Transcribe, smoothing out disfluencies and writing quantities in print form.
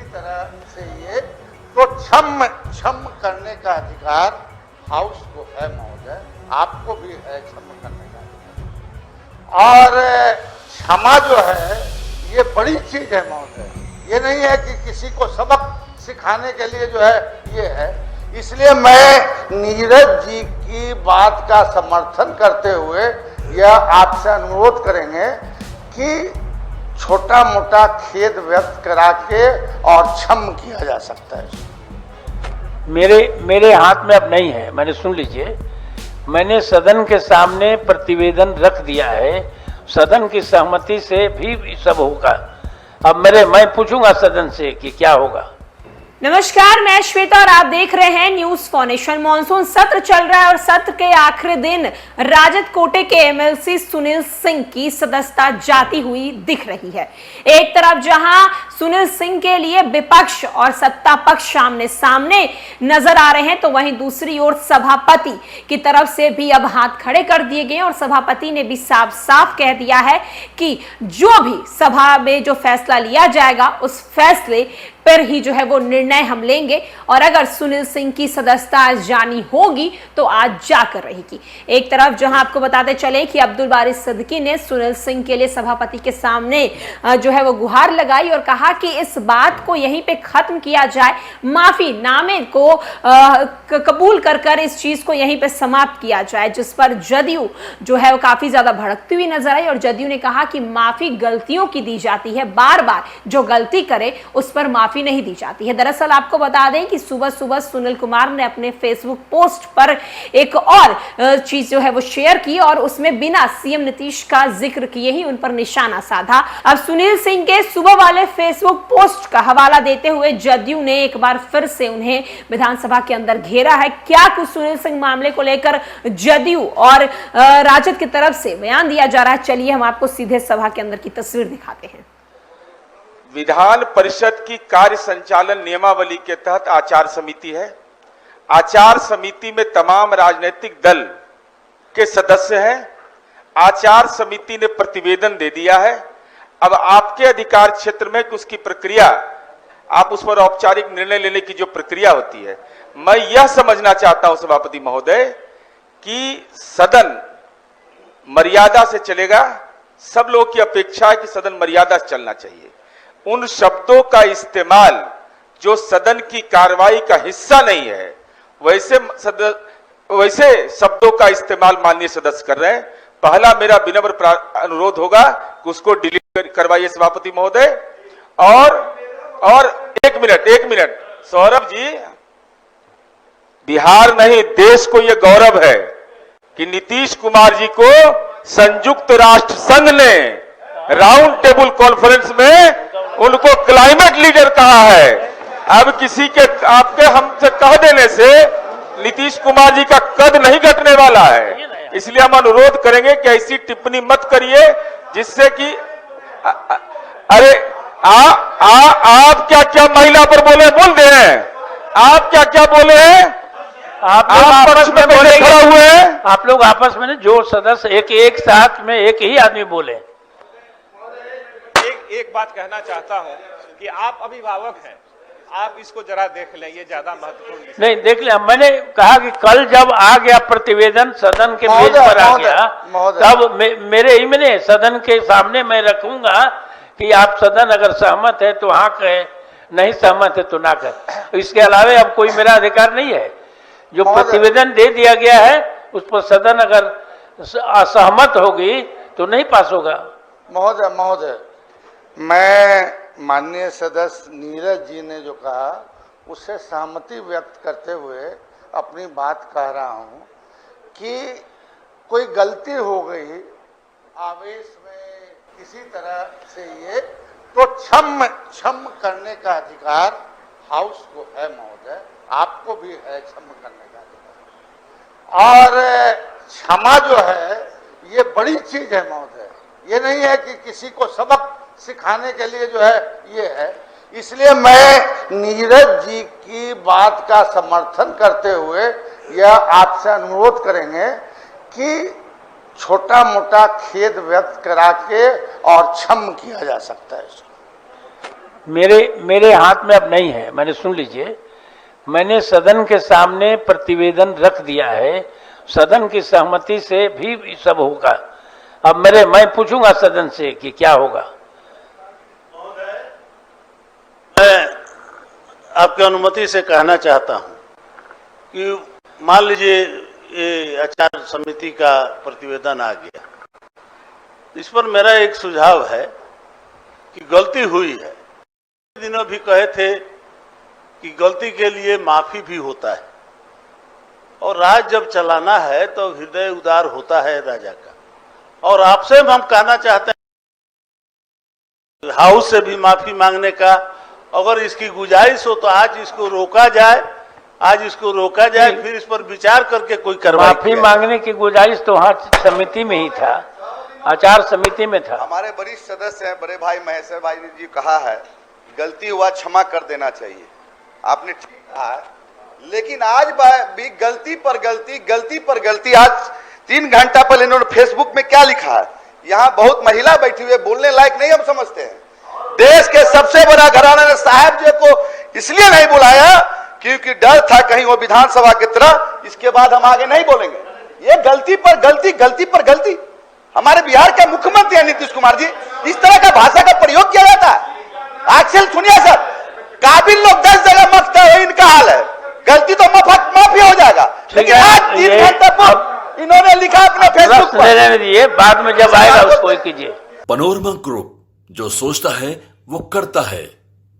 तरह से ये तो क्षम करने का अधिकार हाउस को है महोदय, आपको भी है क्षम करने का अधिकार। और क्षमा जो है ये बड़ी चीज है महोदय, ये नहीं है कि किसी को सबक सिखाने के लिए जो है ये है। इसलिए मैं नीरज जी की बात का समर्थन करते हुए यह आपसे अनुरोध करेंगे कि छोटा मोटा खेद व्यक्त करा के और क्षम किया जा सकता है। मेरे हाथ में अब नहीं है, मैंने सुन लीजिए, मैंने सदन के सामने प्रतिवेदन रख दिया है, सदन की सहमति से भी सब होगा। अब मैं पूछूंगा सदन से कि क्या होगा। नमस्कार, मैं श्वेता और आप देख रहे हैं न्यूज फॉर नेशन। मॉनसून सत्र चल रहा है और सत्र के आखिरी दिन राजद कोटे के एमएलसी सुनील सिंह की सदस्यता जाती हुई दिख रही है। एक तरफ जहां सुनील सिंह के लिए विपक्ष और सत्ता पक्ष सामने सामने नजर आ रहे हैं, तो वहीं दूसरी ओर सभापति की तरफ से भी अब हाथ खड़े कर दिए गए और सभापति ने भी साफ साफ कह दिया है कि जो भी सभा में जो फैसला लिया जाएगा उस फैसले पर ही जो है वो निर्णय हम लेंगे, और अगर सुनील सिंह की सदस्यता आज जानी होगी तो आज जाकर रहेगी। एक तरफ जहां आपको बताते चले कि अब्दुल बारी सिद्दीकी ने सुनील सिंह के लिए सभापति के सामने जो है वो गुहार लगाई और कहा कि इस बात को यहीं पे खत्म किया जाए, माफी नामे को कबूल कर इस चीज को यहीं पे समाप्त किया जाए, जिस पर जदयू जो है वो काफी ज्यादा भड़कती हुई नजर आई और जदयू ने कहा कि माफी गलतियों की दी जाती है, बार बार जो गलती करे उस पर माफी नहीं दी जाती है। दरअसल आपको बता दें कि सुबह सुबह सुनील कुमार ने अपने फेसबुक पोस्ट पर एक और चीज जो है वो शेयर की और उसमें बिना सीएम नीतीश का जिक्र किए ही उन पर निशाना साधा। अब सुनील सिंह के सुबह वाले फेसबुक पोस्ट का हवाला देते हुए जदयू ने एक बार फिर से उन्हें विधानसभा के अंदर घेरा है। क्या कुछ सुनील सिंह मामले को लेकर जदयू और राजद की तरफ से बयान दिया जा रहा है, चलिए हम आपको सीधे सभा के अंदर की तस्वीर दिखाते हैं। विधान परिषद की कार्य संचालन नियमावली के तहत आचार समिति है। आचार समिति में तमाम राजनीतिक दल के सदस्य हैं। आचार समिति ने प्रतिवेदन दे दिया है। अब आपके अधिकार क्षेत्र में उसकी प्रक्रिया, आप उस पर औपचारिक निर्णय लेने की जो प्रक्रिया होती है, मैं यह समझना चाहता हूं सभापति महोदय कि सदन मर्यादा से चलेगा। सब लोगों की अपेक्षा है कि सदन मर्यादा से चलना चाहिए। उन शब्दों का इस्तेमाल जो सदन की कार्रवाई का हिस्सा नहीं है, वैसे शब्दों का इस्तेमाल माननीय सदस्य कर रहे हैं। पहला मेरा विनम्र अनुरोध होगा कि उसको डिलीट करवाइए सभापति महोदय। और एक मिनट सौरभ जी, बिहार नहीं देश को यह गौरव है कि नीतीश कुमार जी को संयुक्त राष्ट्र संघ ने राउंड टेबल कॉन्फ्रेंस में उनको क्लाइमेट लीडर कहा है। अब किसी के आपके हमसे कह देने से नीतीश कुमार जी का कद नहीं घटने वाला है। इसलिए हम अनुरोध करेंगे कि ऐसी टिप्पणी मत करिए जिससे कि अरे आप क्या महिला पर बोल दे हैं? आप क्या बोले हैं? आप आपस में खड़ा हुए हैं। आप लोग आपस में जो सदस्य एक साथ में एक ही आदमी बोले। एक बात कहना चाहता हूं कि आप अभिभावक हैं, आप इसको जरा देख लें, ये ज्यादा महत्वपूर्ण नहीं देख लिया। मैंने कहा कि कल जब आ गया प्रतिवेदन सदन के मेज पर आ गया, तब मेरे ही मैंने सदन के सामने मैं रखूंगा कि आप सदन अगर सहमत है तो हाँ कहे, नहीं सहमत है तो ना कहे। इसके अलावा अब कोई मेरा अधिकार नहीं है। जो प्रतिवेदन दे दिया गया है उस पर सदन अगर असहमत होगी तो नहीं पास होगा। महोदय, मैं माननीय सदस्य नीरज जी ने जो कहा उससे सहमति व्यक्त करते हुए अपनी बात कह रहा हूं कि कोई गलती हो गई आवेश में किसी तरह से ये तो क्षम करने का अधिकार हाउस को है महोदय, आपको भी है क्षम करने का अधिकार। और क्षमा जो है ये बड़ी चीज है महोदय, ये नहीं है कि किसी को सबक सिखाने के लिए जो है ये है। इसलिए मैं नीरज जी की बात का समर्थन करते हुए यह आपसे अनुरोध करेंगे कि छोटा मोटा खेद व्यक्त करा के और क्षम किया जा सकता है। मेरे हाथ में अब नहीं है। मैंने सुन लीजिए, मैंने सदन के सामने प्रतिवेदन रख दिया है, सदन की सहमति से भी सब होगा। अब मैं पूछूंगा सदन से कि क्या होगा। मैं आपकी अनुमति से कहना चाहता हूं कि मान लीजिए ये आचार समिति का प्रतिवेदन आ गया, इस पर मेरा एक सुझाव है कि गलती हुई है। दिनों भी कहे थे कि गलती के लिए माफी भी होता है, और राज जब चलाना है तो हृदय उदार होता है राजा का। और आपसे हम कहना चाहते हैं हाउस से भी माफी मांगने का, अगर इसकी गुजारिश हो तो आज इसको रोका जाए, फिर इस पर विचार करके कोई कार्रवाई माफी मांगने की गुजारिश तो वहाँ समिति में ही था, आचार समिति में था। हमारे वरिष्ठ सदस्य हैं बड़े भाई महेश्वर भाई ने जी कहा है गलती हुआ क्षमा कर देना चाहिए, आपने ठीक कहा है, लेकिन आज भी गलती पर गलती। आज 3 घंटा पहले इन्होंने फेसबुक में क्या लिखा है, यहाँ बहुत महिला बैठी हुई है, बोलने लायक नहीं हम समझते हैं। देश के सबसे बड़ा घराना ने साहब जी को इसलिए नहीं बुलाया क्योंकि डर था कहीं वो विधानसभा की तरह, इसके बाद हम आगे नहीं बोलेंगे। ये गलती पर गलती। हमारे बिहार के मुख्यमंत्री हैं नीतीश कुमार जी, इस तरह का भाषा का प्रयोग किया जाता है। आजकल सुनिए सर, काबिल लोग 10 जगह मकता है, इनका हाल है, गलती तो माफी हो जाएगा। लेकिन आज 3 घंटे पर इन्होंने लिखा अपने फेसबुक पर, बाद में जब आएगा उसको कीजिए। पनोरमा ग्रुप, जो सोचता है वो करता है।